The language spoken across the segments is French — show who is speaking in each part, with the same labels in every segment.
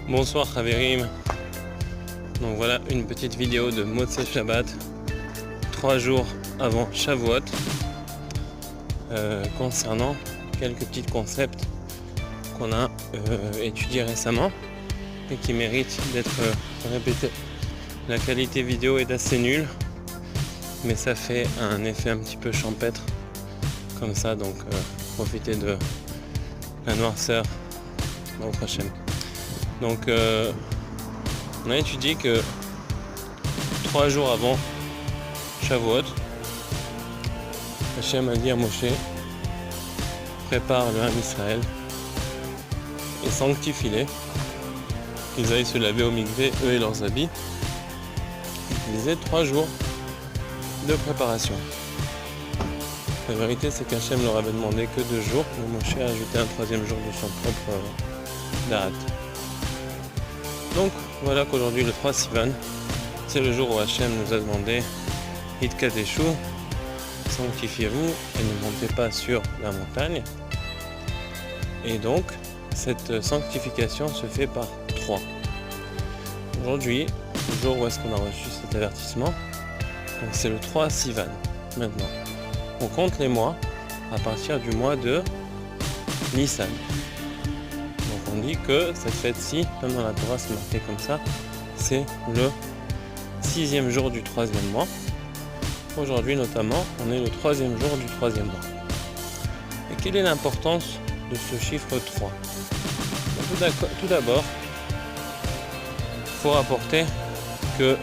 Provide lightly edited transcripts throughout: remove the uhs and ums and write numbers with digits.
Speaker 1: Bonsoir Khaverim. Donc voilà une petite vidéo de Motzei Shabbat, 3 jours avant Shavuot, concernant quelques petits concepts qu'on a étudiés récemment et qui méritent d'être répétés. La qualité vidéo est assez nulle, mais ça fait un effet un petit peu champêtre comme ça, donc profitez de la noirceur au prochain. Donc on a étudié que 3 jours avant Shavuot, Hachem a dit à Moshe: prépare le Ham Israël et sanctifie-les, qu'ils aillent se laver au mikvé, eux et leurs habits. Il disait 3 jours de préparation. La vérité, c'est qu'Hachem leur avait demandé que 2 jours, mais Moshe a ajouté un 3e jour de son propre date. Donc voilà qu'aujourd'hui, le 3 Sivan, c'est le jour où Hachem nous a demandé Hitkadeshu, sanctifiez-vous et ne montez pas sur la montagne. Et donc, cette sanctification se fait par 3. Aujourd'hui, le jour où est-ce qu'on a reçu cet avertissement, donc c'est le 3 Sivan. Maintenant, on compte les mois à partir du mois de Nissan. Donc on dit que cette fête-ci, même dans la Torah c'est marqué comme ça, c'est le 6e jour du 3e mois. Aujourd'hui notamment, on est le 3e jour du 3e mois. Et quelle est l'importance de ce chiffre 3 ? Tout d'abord, il faut rapporter que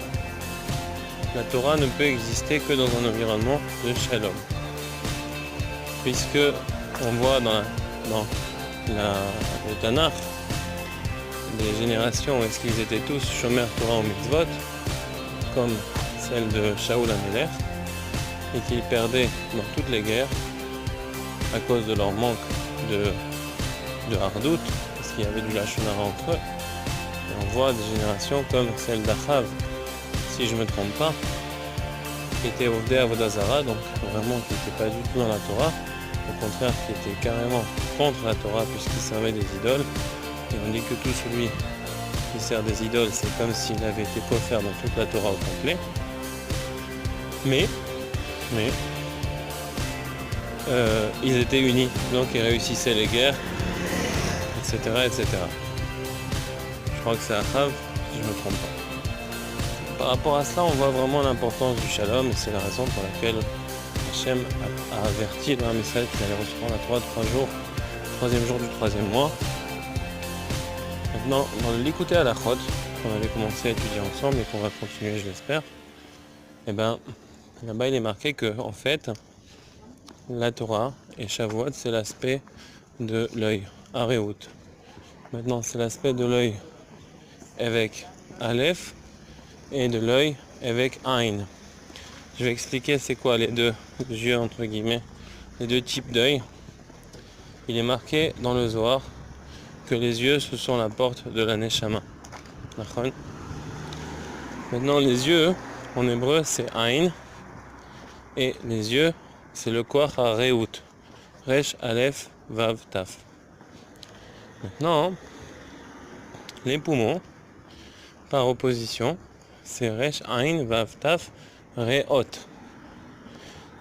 Speaker 1: la Torah ne peut exister que dans un environnement de shalom. Puisque on voit dans le Tanakh, des générations où est-ce qu'ils étaient tous Shomer Torah ou Mitzvot, comme celle de Shaoul HaMelech, et qu'ils perdaient dans toutes les guerres à cause de leur manque de hardout, parce qu'il y avait du lachon hara entre eux. Et on voit des générations comme celle d'Achav, si je ne me trompe pas, qui était Ovdei Avodah Zara, donc vraiment qui n'était pas du tout dans la Torah, au contraire qui était carrément contre la Torah puisqu'il servait des idoles. Et on dit que tout celui qui sert des idoles, c'est comme s'il avait été coffert dans toute la Torah au complet. Mais ils étaient unis, donc ils réussissaient les guerres, etc. etc. Je crois que c'est Achav, si je ne me trompe pas. Par rapport à cela, on voit vraiment l'importance du shalom, et c'est la raison pour laquelle Hachem a averti le Ham Israël qu'il allait recevoir la Torah 3 jours, 3e jour du 3e mois. Maintenant, dans le Likutei Halachot, qu'on avait commencé à étudier ensemble et qu'on va continuer, je l'espère, et ben là-bas il est marqué que en fait, la Torah et Shavuot, c'est l'aspect de l'œil, Areut. Maintenant, c'est l'aspect de l'œil avec Aleph et de l'œil avec Ain. Je vais expliquer c'est quoi les deux yeux entre guillemets, les deux types d'œil. Il est marqué dans le Zohar que les yeux ce sont la porte de la Neshama. Maintenant les yeux en hébreu c'est Ain et les yeux c'est le Koach HaReut, Resh Aleph Vav Taf. Maintenant les poumons par opposition c'est Resh Ain Vav Taf Re'ot.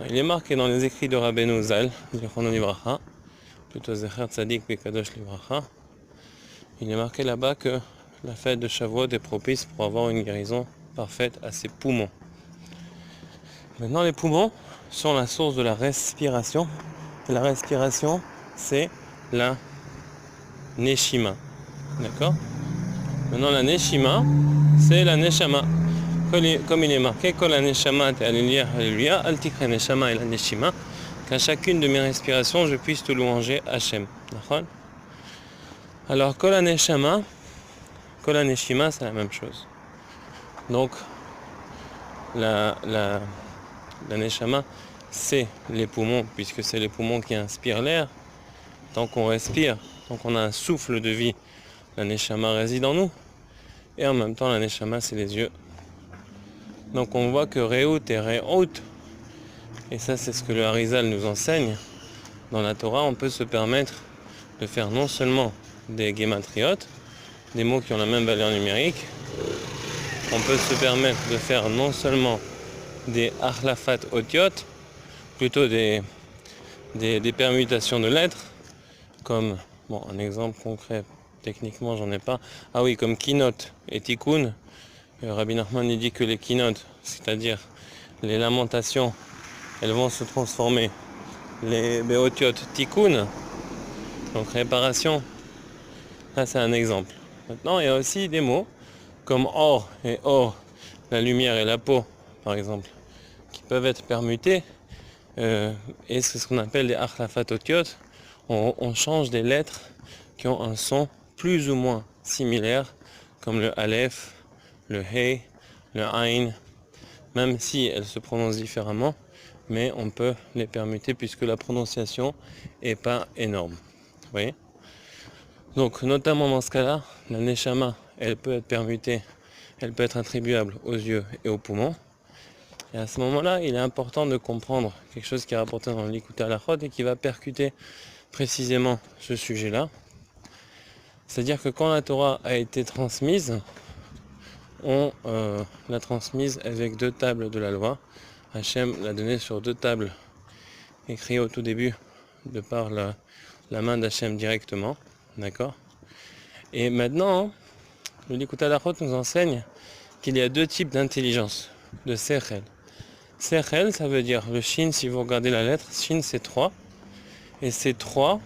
Speaker 1: Il est marqué dans les écrits de Rabbeinu Zal, Zichrono Livracha, plutôt Zecher Tzadik Bekadosh Livracha. Il est marqué là-bas que la fête de Shavuot est propice pour avoir une guérison parfaite à ses poumons. Maintenant, les poumons sont la source de la respiration. Et la respiration, c'est la Neshima. D'accord ? Maintenant, la Neshima, c'est la Neshama. Comme il est marqué, Kol ha-neshama alléluia, alléluia, al tikre neshama et la neshima, qu'à chacune de mes respirations, je puisse te louanger Hachem. Alors, Kol ha-neshama, Kol ha-neshima, c'est la même chose. Donc, la neshama, c'est les poumons, puisque c'est les poumons qui inspirent l'air. Tant qu'on respire, tant qu'on a un souffle de vie, la neshama réside en nous. Et en même temps, la neshama, c'est les yeux. Donc on voit que Re'ut et Re'ot, et ça c'est ce que le Harizal nous enseigne, dans la Torah on peut se permettre de faire non seulement des guématriotes, des mots qui ont la même valeur numérique, on peut se permettre de faire non seulement des achlafat otiot, plutôt des permutations de lettres, comme, bon, un exemple concret, techniquement j'en ai pas, ah oui, comme kinot et tikkun. Rabbi Nachman dit que les kinot, c'est-à-dire les lamentations, elles vont se transformer, les beotiot tikkun, donc réparation, ça c'est un exemple. Maintenant il y a aussi des mots comme or et or, la lumière et la peau par exemple, qui peuvent être permutés, et c'est ce qu'on appelle les achlafat otiot. On change des lettres qui ont un son plus ou moins similaire, comme le aleph, le hey, le ain, même si elles se prononcent différemment, mais on peut les permuter puisque la prononciation est pas énorme. Vous voyez ? Donc notamment dans ce cas-là, la neshama, elle peut être permutée, elle peut être attribuable aux yeux et aux poumons. Et à ce moment-là, il est important de comprendre quelque chose qui est rapporté dans l'Ikouté Halachot et qui va percuter précisément ce sujet-là. C'est-à-dire que quand la Torah a été transmise, on l'a transmise avec 2 tables de la loi. Hachem l'a donnée sur 2 tables, écrites au tout début de par la main d'Hachem directement. D'accord ? Et maintenant, le Likutei Halachot nous enseigne qu'il y a 2 types d'intelligence, de sechel. Sechel, ça veut dire le shin, si vous regardez la lettre, shin c'est 3, et c'est 3,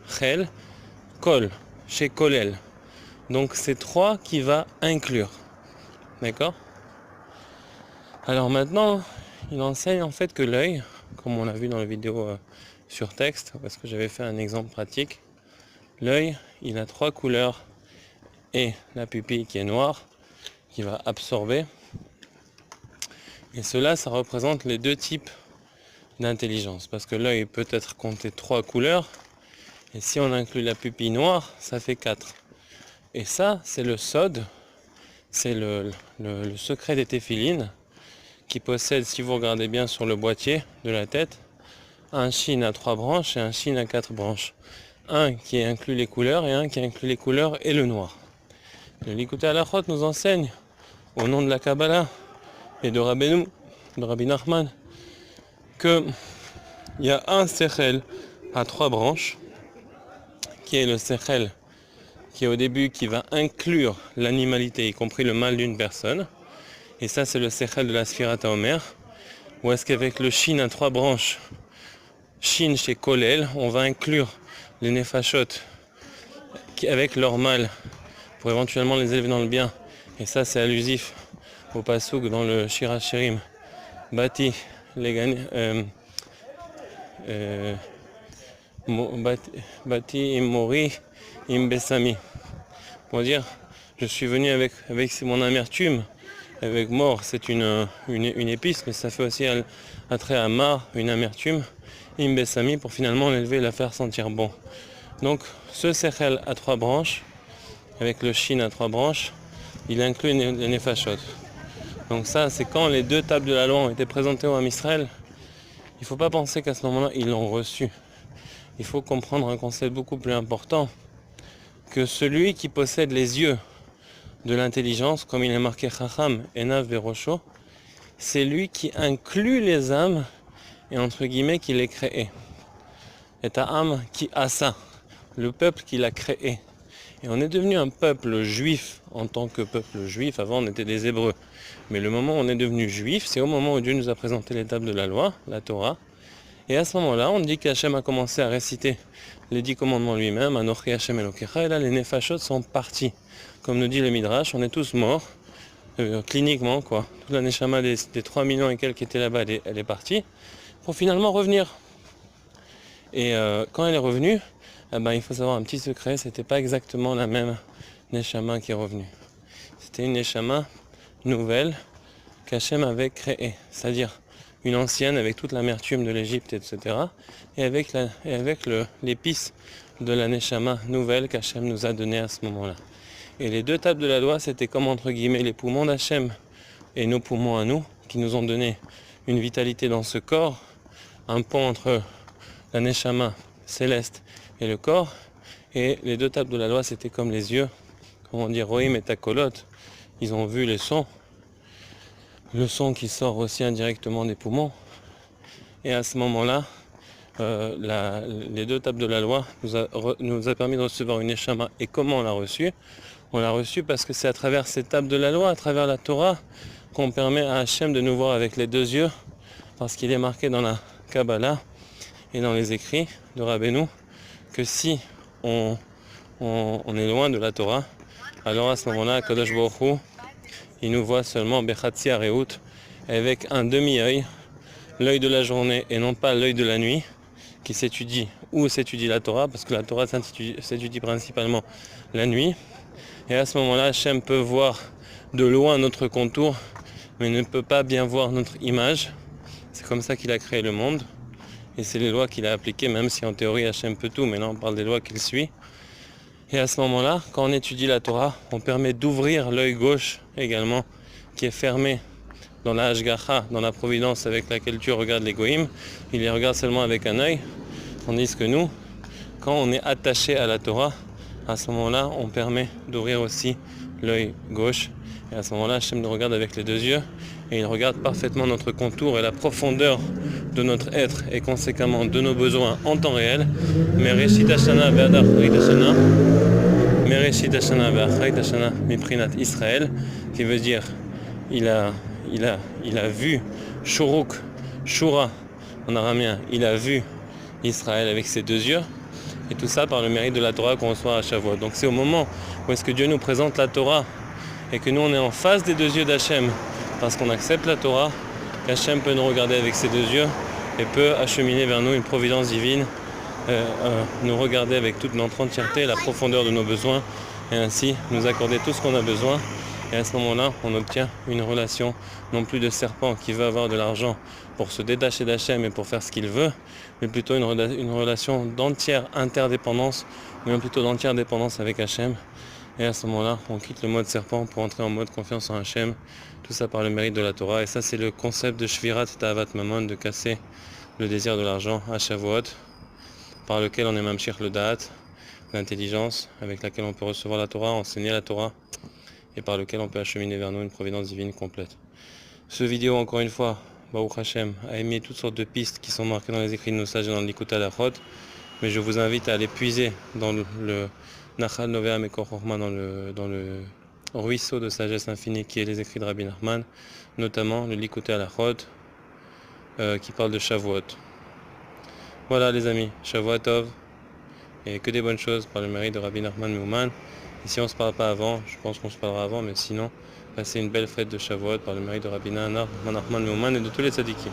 Speaker 1: chel, kol, chez kolel. Donc c'est 3 qui va inclure. D'accord ? Alors maintenant, il enseigne en fait que l'œil, comme on l'a vu dans la vidéo sur texte, parce que j'avais fait un exemple pratique, l'œil, il a 3 couleurs et la pupille qui est noire, qui va absorber. Et cela, ça représente les 2 types d'intelligence, parce que l'œil peut être compté 3 couleurs, et si on inclut la pupille noire, ça fait 4. Et ça, c'est le sod, c'est le secret des téphilines, qui possède, si vous regardez bien sur le boîtier de la tête, un shin à 3 branches et un shin à 4 branches. Un qui inclut les couleurs et un qui inclut les couleurs et le noir. Le Likutei Halachot nous enseigne, au nom de la Kabbalah et de Rabbeinu, de Rabbi Nachman, que il y a un sechel à 3 branches, qui est le sechel qui est au début, qui va inclure l'animalité, y compris le mal d'une personne. Et ça, c'est le sechel de la Sfirat HaOmer. Ou est-ce qu'avec le shin à 3 branches, shin chez kolel, on va inclure les nefashot qui, avec leur mal, pour éventuellement les élever dans le bien. Et ça, c'est allusif au pasouk dans le Shir HaShirim. Bati, Bati Imori Imbesami. Pour dire, je suis venu avec mon amertume, avec mort, c'est une épice, mais ça fait aussi attrait à mar, une amertume, Imbesami, pour finalement l'élever et la faire sentir bon. Donc, ce sechel à 3 branches, avec le shin à 3 branches, il inclut les nefashot. Donc ça, c'est quand les 2 tables de la loi ont été présentées au Ham Israël. Il ne faut pas penser qu'à ce moment-là, ils l'ont reçu. Il faut comprendre un concept beaucoup plus important, que celui qui possède les yeux de l'intelligence, comme il est marqué Chacham Enav Verosho, c'est lui qui inclut les âmes et entre guillemets qui les crée. Et ta âme qui a ça, le peuple qui l'a créé. Et on est devenu un peuple juif en tant que peuple juif. Avant on était des Hébreux. Mais le moment où on est devenu juif, c'est au moment où Dieu nous a présenté les tables de la loi, la Torah. Et à ce moment-là, on dit qu'Hachem a commencé à réciter les 10 commandements lui-même, Anochi Hachem Elokecha, et là les nefashot sont partis. Comme nous dit le Midrash, on est tous morts, cliniquement quoi. Toute la neshama des 3 millions et quelques qui étaient là-bas, elle est partie, pour finalement revenir. Et quand elle est revenue, il faut savoir un petit secret, c'était pas exactement la même neshama qui est revenue. C'était une neshama nouvelle qu'Hachem avait créée, c'est-à-dire une ancienne avec toute l'amertume de l'Égypte, etc. Et avec l'épice de la neshama nouvelle qu'Hachem nous a donnée à ce moment-là. Et les 2 tables de la loi, c'était comme entre guillemets les poumons d'Hachem et nos poumons à nous, qui nous ont donné une vitalité dans ce corps, un pont entre la neshama céleste et le corps. Et les 2 tables de la loi, c'était comme les yeux comment dire, Rohim et Takolot, ils ont vu les sons, le son qui sort aussi indirectement des poumons. Et à ce moment-là, les deux tables de la loi nous a permis de recevoir une Neshama. Et comment on l'a reçue? On l'a reçue parce que c'est à travers ces tables de la loi, à travers la Torah, qu'on permet à Hachem de nous voir avec les deux yeux, parce qu'il est marqué dans la Kabbalah et dans les écrits de Rabbeinu que si on est loin de la Torah, alors à ce moment-là, Kadosh Baruch Hu, il nous voit seulement Bechatzi Areut, avec un demi-œil, l'œil de la journée et non pas l'œil de la nuit, qui s'étudie, où s'étudie la Torah, parce que la Torah s'étudie principalement la nuit. Et à ce moment-là, Hachem peut voir de loin notre contour, mais ne peut pas bien voir notre image. C'est comme ça qu'il a créé le monde. Et c'est les lois qu'il a appliquées, même si en théorie Hachem peut tout, mais là on parle des lois qu'il suit. Et à ce moment-là, quand on étudie la Torah, on permet d'ouvrir l'œil gauche également, qui est fermé dans la Hashgacha, dans la providence avec laquelle Dieu regarde les goïms. Il les regarde seulement avec un œil, tandis que nous, quand on est attaché à la Torah, à ce moment-là, on permet d'ouvrir aussi l'œil gauche. Et à ce moment-là, Hachem nous regarde avec les deux yeux et il regarde parfaitement notre contour et la profondeur de notre être et conséquemment de nos besoins en temps réel. Mereshit Hashana ve'adar Chrit Hashana, Mereshit Hashana ve'achrit Hashana miprinat Israël, qui veut dire il a vu Shuruk, Shura en araméen, il a vu Israël avec ses deux yeux. Et tout ça par le mérite de la Torah qu'on reçoit à Shavuot. Donc c'est au moment où est-ce que Dieu nous présente la Torah et que nous on est en face des deux yeux d'Hachem parce qu'on accepte la Torah, qu'Hachem peut nous regarder avec ses deux yeux et peut acheminer vers nous une providence divine, nous regarder avec toute notre entièreté, la profondeur de nos besoins et ainsi nous accorder tout ce qu'on a besoin. Et à ce moment-là, on obtient une relation non plus de serpent qui veut avoir de l'argent pour se détacher d'Hachem et pour faire ce qu'il veut, mais plutôt une relation d'entière interdépendance, ou même plutôt d'entière dépendance avec Hachem. Et à ce moment-là, on quitte le mode serpent pour entrer en mode confiance en Hachem. Tout ça par le mérite de la Torah. Et ça, c'est le concept de Shvirat Ta'avat Mamon, de casser le désir de l'argent à Shavuot, par lequel on est Mamshir le Da'at, l'intelligence avec laquelle on peut recevoir la Torah, enseigner la Torah, et par lequel on peut acheminer vers nous une providence divine complète. Ce vidéo, encore une fois, Baruch Hashem, a émis toutes sortes de pistes qui sont marquées dans les écrits de nos sages et dans l'Ikut Halachot, mais je vous invite à aller puiser dans le Nachal Novea Mekor Chochma, dans le ruisseau de sagesse infinie qui est les écrits de Rabbi Nachman, notamment le Likutei Halachot qui parle de Shavuot. Voilà les amis, Shavuot Tov, et que des bonnes choses par le mérite de Rabbi Nachman Meuman. Et si on ne se parle pas avant, je pense qu'on se parlera avant, mais sinon, passez une belle fête de Shavuot par le mérite de Rabbi Nachman Meuman et de tous les tzadikim.